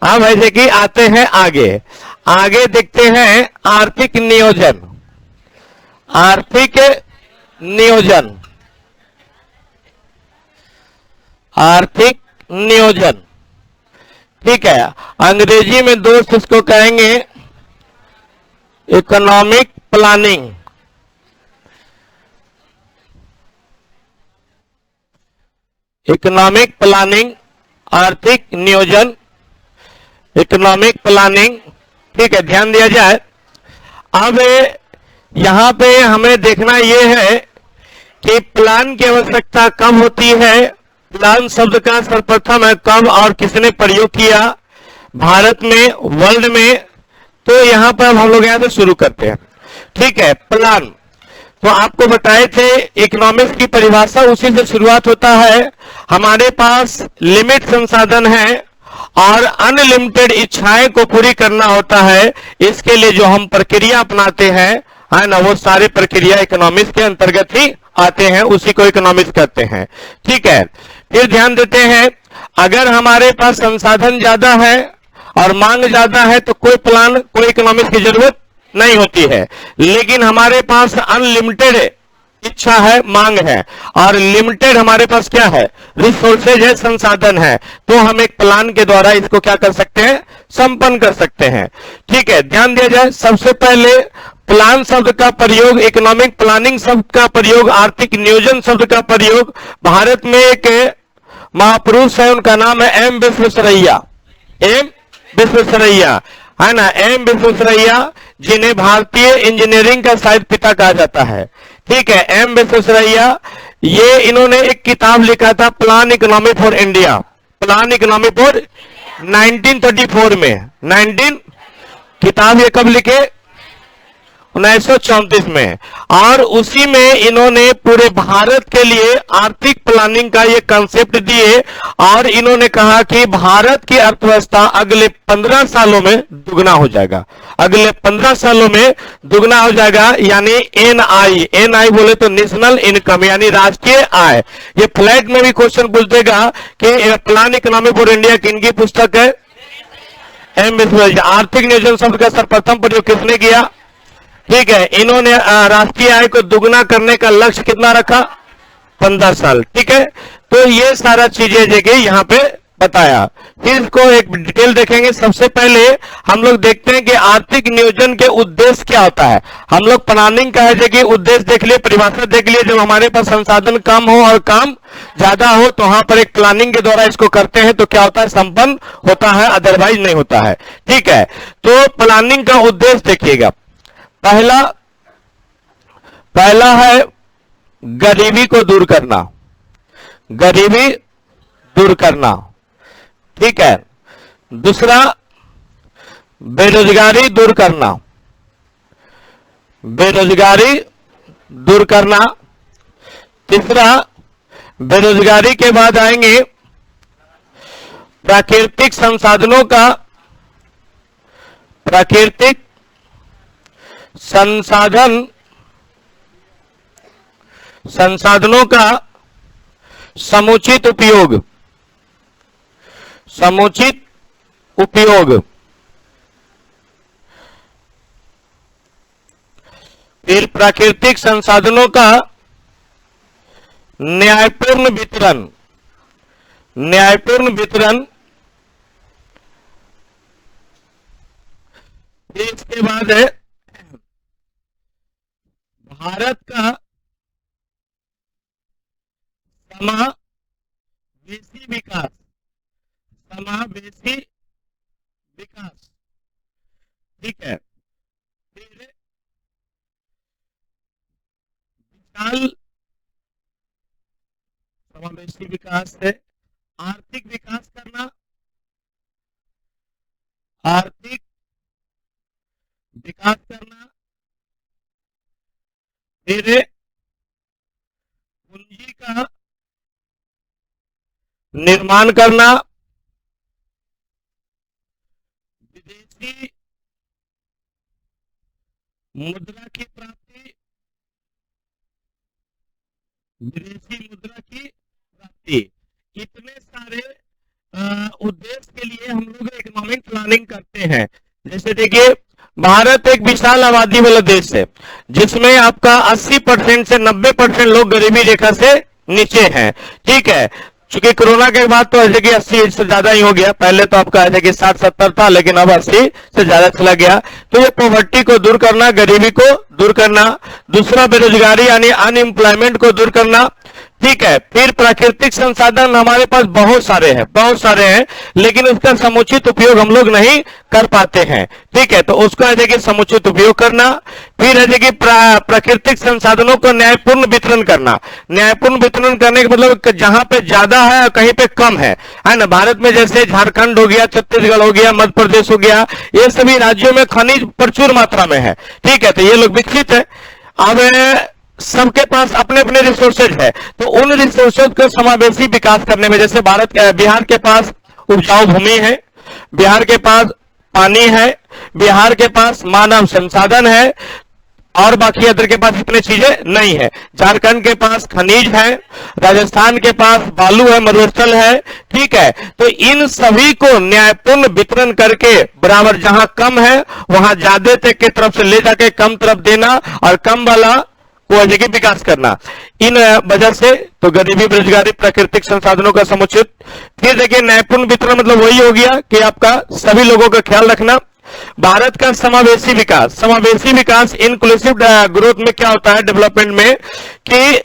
अब ऐसे कि आते हैं आगे। आगे देखते हैं आर्थिक नियोजन। आर्थिक नियोजन। आर्थिक नियोजन, ठीक है। अंग्रेजी में दोस्त इसको कहेंगे इकोनॉमिक प्लानिंग। इकोनॉमिक प्लानिंग, आर्थिक नियोजन, इकोनॉमिक प्लानिंग, ठीक है, ध्यान दिया जाए। अब यहां पे हमें देखना यह है कि प्लान की आवश्यकता कब होती है। प्लान शब्द का सर्वप्रथम है कब और किसने प्रयोग किया, भारत में, वर्ल्ड में। तो यहां पर हम लोग यहां से शुरू करते हैं, ठीक है। प्लान तो आपको बताए थे, इकोनॉमिक्स की परिभाषा उसी से शुरुआत होता है। हमारे पास लिमिट संसाधन है और अनलिमिटेड इच्छाएं को पूरी करना होता है। इसके लिए जो हम प्रक्रिया अपनाते हैं, है ना, वो सारे प्रक्रिया इकोनॉमिक्स के अंतर्गत ही आते हैं, उसी को इकोनॉमिक्स कहते हैं, ठीक है। फिर ध्यान देते हैं, अगर हमारे पास संसाधन ज्यादा है और मांग ज्यादा है तो कोई प्लान, कोई इकोनॉमिक्स की जरूरत नहीं होती है। लेकिन हमारे पास अनलिमिटेड इच्छा है, मांग है, और लिमिटेड हमारे पास क्या है, रिसोर्सेज है, संसाधन है, तो हम एक प्लान के द्वारा इसको क्या कर सकते हैं, संपन्न कर सकते हैं, ठीक है। ध्यान दिया जाए, सबसे पहले प्लान शब्द का प्रयोग, इकोनॉमिक प्लानिंग शब्द का प्रयोग, आर्थिक नियोजन शब्द का प्रयोग, भारत में एक महापुरुष है, उनका नाम है एम विश्वेश्वरैया। एम विश्वेश्वरैया, है ना, एम विश्वेश्वरैया, जिन्हें भारतीय इंजीनियरिंग का शायद पिता कहा जाता है, ठीक है। एम विश्वेश्वरैया, ये इन्होंने एक किताब लिखा था, plan economy for India. Plan economy for 1934 में, 19 किताब ये कब लिखे, 1934 में। और उसी में इन्होंने पूरे भारत के लिए आर्थिक प्लानिंग का ये कंसेप्ट दिए और इन्होंने कहा कि भारत की अर्थव्यवस्था अगले 15 सालों में दुगना हो जाएगा। अगले 15 सालों में दुगना हो जाएगा, यानी एनआई, एनआई बोले तो नेशनल इनकम, यानी राष्ट्रीय आय। ये फ्लैट में भी क्वेश्चन पूछ देगा कि प्लान इकोनॉमी फॉर इंडिया किनकी पुस्तक है, एम विश्वेश्वरैया। आर्थिक नियोजन शब्द का सर्वप्रथम प्रयोग किसने किया, ठीक है। इन्होंने राष्ट्रीय आय को दुगना करने का लक्ष्य कितना रखा, 15 साल, ठीक है। तो ये सारा चीजें जगह यहां पे बताया। फिर इसको एक डिटेल देखेंगे। सबसे पहले हम लोग देखते हैं कि आर्थिक नियोजन के उद्देश्य क्या होता है। हम लोग प्लानिंग का है जगह उद्देश्य देख लिए, परिभाषा देख लिए। जब हमारे पास संसाधन कम हो और काम ज्यादा हो तो वहां पर एक प्लानिंग के द्वारा इसको करते हैं तो क्या होता है, संपन्न होता है, अदरवाइज नहीं होता है, ठीक है। तो प्लानिंग का उद्देश्य देखिएगा। पहला है गरीबी को दूर करना, गरीबी दूर करना, ठीक है। दूसरा बेरोजगारी दूर करना, बेरोजगारी दूर करना। तीसरा, बेरोजगारी के बाद आएंगे प्राकृतिक संसाधनों का, प्राकृतिक संसाधनों का समुचित उपयोग, समुचित उपयोग। फिर प्राकृतिक संसाधनों का न्यायपूर्ण वितरण, न्यायपूर्ण वितरण। इसके बाद है भारत का समावेशी विकास, समावेशी विकास, ठीक है। फिर विशाल, समावेशी विकास है आर्थिक विकास करना, आर्थिक विकास करना। फिर पूंजी का निर्माण करना, विदेशी मुद्रा की प्राप्ति, विदेशी मुद्रा की प्राप्ति। इतने सारे उद्देश्य के लिए हम लोग इकोनॉमिक प्लानिंग करते हैं। जैसे देखिए, भारत एक विशाल आबादी वाला देश है जिसमें आपका 80% से 90% लोग गरीबी रेखा से नीचे हैं। ठीक है, चूंकि कोरोना के बाद तो ऐसे कि 80 से ज्यादा ही हो गया, पहले तो आपका ऐसे कि 60-70 था, लेकिन अब 80 से ज्यादा चला गया। तो ये पॉवर्टी को दूर करना, गरीबी को दूर करना, दूसरा बेरोजगारी यानी अनएम्प्लॉयमेंट को दूर करना। ठीक है, फिर प्राकृतिक संसाधन हमारे पास बहुत सारे हैं, लेकिन उसका समुचित उपयोग हम लोग नहीं कर पाते हैं। ठीक है, तो उसका है कि समुचित उपयोग करना। फिर है कि प्राकृतिक संसाधनों को न्यायपूर्ण वितरण करना। न्यायपूर्ण वितरण करने का मतलब जहां पे ज्यादा है और कहीं पे कम है ना। भारत में जैसे झारखंड हो गया, छत्तीसगढ़ हो गया, मध्य प्रदेश हो गया, ये सभी राज्यों में खनिज प्रचुर मात्रा में है। ठीक है, तो ये लोग विकसित है। अब सबके पास अपने अपने रिसोर्सेज है, तो उन रिसोर्सेज को समावेशी विकास करने में, जैसे बिहार के पास उपजाऊ भूमि है, बिहार के पास पानी है, बिहार के पास मानव संसाधन है, और बाकी अदर के पास इतनी चीजें नहीं है। झारखंड के पास खनिज है, राजस्थान के पास बालू है, मरुस्थल है। ठीक है, तो इन सभी को न्यायपूर्ण वितरण करके बराबर जहां कम है वहां ज्यादा के तरफ से ले जाके कम तरफ देना, और कम वाला को जगह विकास करना। इन वजह से तो गरीबी, बेरोजगारी, प्राकृतिक संसाधनों का समुचित। फिर देखिए, न्यायपूर्ण वितरण मतलब वही हो गया कि आपका सभी लोगों का ख्याल रखना। भारत का समावेशी विकास इंक्लूसिव ग्रोथ में क्या होता है डेवलपमेंट में, कि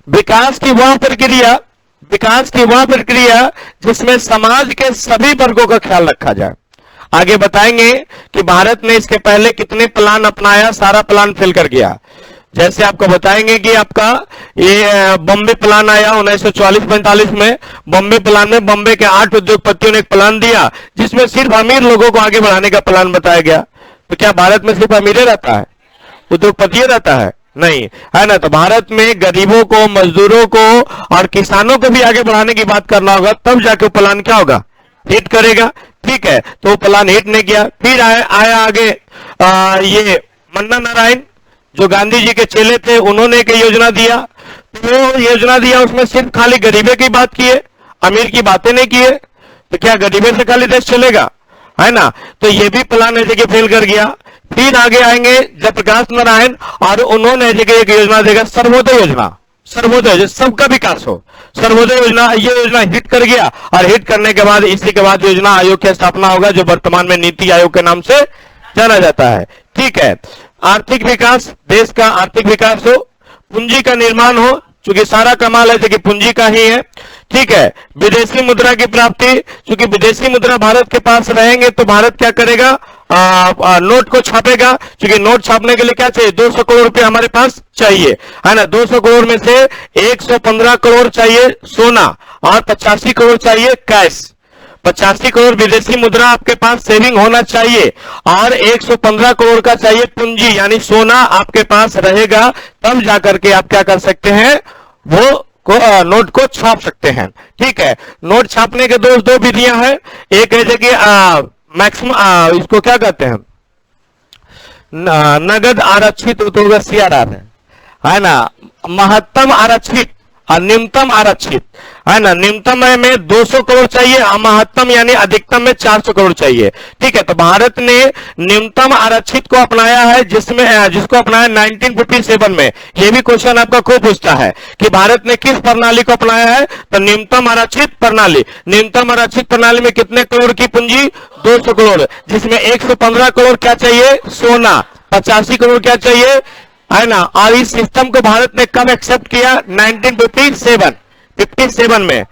विकास की वह प्रक्रिया जिसमें समाज के सभी वर्गों का ख्याल रखा जाए। आगे बताएंगे कि भारत ने इसके पहले कितने प्लान अपनाया, सारा प्लान फेल कर गया। जैसे आपको बताएंगे कि आपका ये बॉम्बे प्लान आया 1944-45 में। बॉम्बे प्लान में बॉम्बे के 8 उद्योगपतियों ने एक प्लान दिया जिसमें सिर्फ अमीर लोगों को आगे बढ़ाने का प्लान बताया गया। तो क्या भारत में सिर्फ अमीर रहता है, उद्योगपति रहता है? नहीं, है ना। तो भारत में गरीबों को, मजदूरों को और किसानों को भी आगे बढ़ाने की बात करना होगा, तब जाके प्लान क्या होगा, हिट करेगा। ठीक है, तो प्लान हिट नहीं किया। फिर आया आगे ये मन्ना नारायण, जो गांधी जी के चेले थे, उन्होंने एक योजना दिया। तो योजना दिया, उसमें सिर्फ खाली गरीबे की बात की है, अमीर की बातें नहीं की है। तो क्या गरीबे से खाली देश चलेगा, है ना। तो ये भी प्लान ऐसे कि फेल कर गया। फिर आगे आएंगे जयप्रकाश नारायण, और उन्होंने ऐसे एक योजना देगा, सर्वोदय योजना, सर्वोदय, सबका विकास हो, सर्वोदय योजना। ये योजना हिट कर गया, और हिट करने के बाद इसी के बाद योजना आयोग की स्थापना होगा, जो वर्तमान में नीति आयोग के नाम से जाना जाता है। ठीक है, आर्थिक विकास, देश का आर्थिक विकास हो, पूंजी का निर्माण हो, क्योंकि सारा कमाल है कि पूंजी का ही है। ठीक है, विदेशी मुद्रा की प्राप्ति, क्योंकि विदेशी मुद्रा भारत के पास रहेंगे तो भारत क्या करेगा, नोट को छापेगा। क्योंकि नोट छापने के लिए क्या चाहिए, 200 करोड़ रुपए हमारे पास चाहिए, है ना। 200 करोड़ में से 115 करोड़ चाहिए सोना, और 85 करोड़ चाहिए कैश। 85 करोड़ विदेशी मुद्रा आपके पास सेविंग होना चाहिए, और 115 करोड़ का चाहिए पूंजी, यानी सोना आपके पास रहेगा, तब जाकर के आप क्या कर सकते हैं, वो नोट को छाप सकते हैं। ठीक है, नोट छापने के दो विधियां हैं। एक है कि मैक्सिमम, इसको क्या कहते हैं, नगद आरक्षित, तो सीआरआर है ना। महत्तम आरक्षित और न्यूनतम आरक्षित, है ना। न्यूनतम में 200 करोड़ चाहिए, महत्तम यानी अधिकतम में 400 करोड़ चाहिए। ठीक है, तो भारत ने न्यूनतम आरक्षित को अपनाया है, जिसको अपनाया 1957 में। यह भी क्वेश्चन आपका खूब पूछता है कि भारत ने किस प्रणाली को अपनाया है, तो न्यूनतम आरक्षित प्रणाली। न्यूनतम आरक्षित प्रणाली में कितने करोड़ की पूंजी, 200 करोड़, जिसमें 115 करोड़ क्या चाहिए, सोना, 85 करोड़ क्या चाहिए, है ना। और इस सिस्टम को भारत ने कब एक्सेप्ट किया, 1957 में,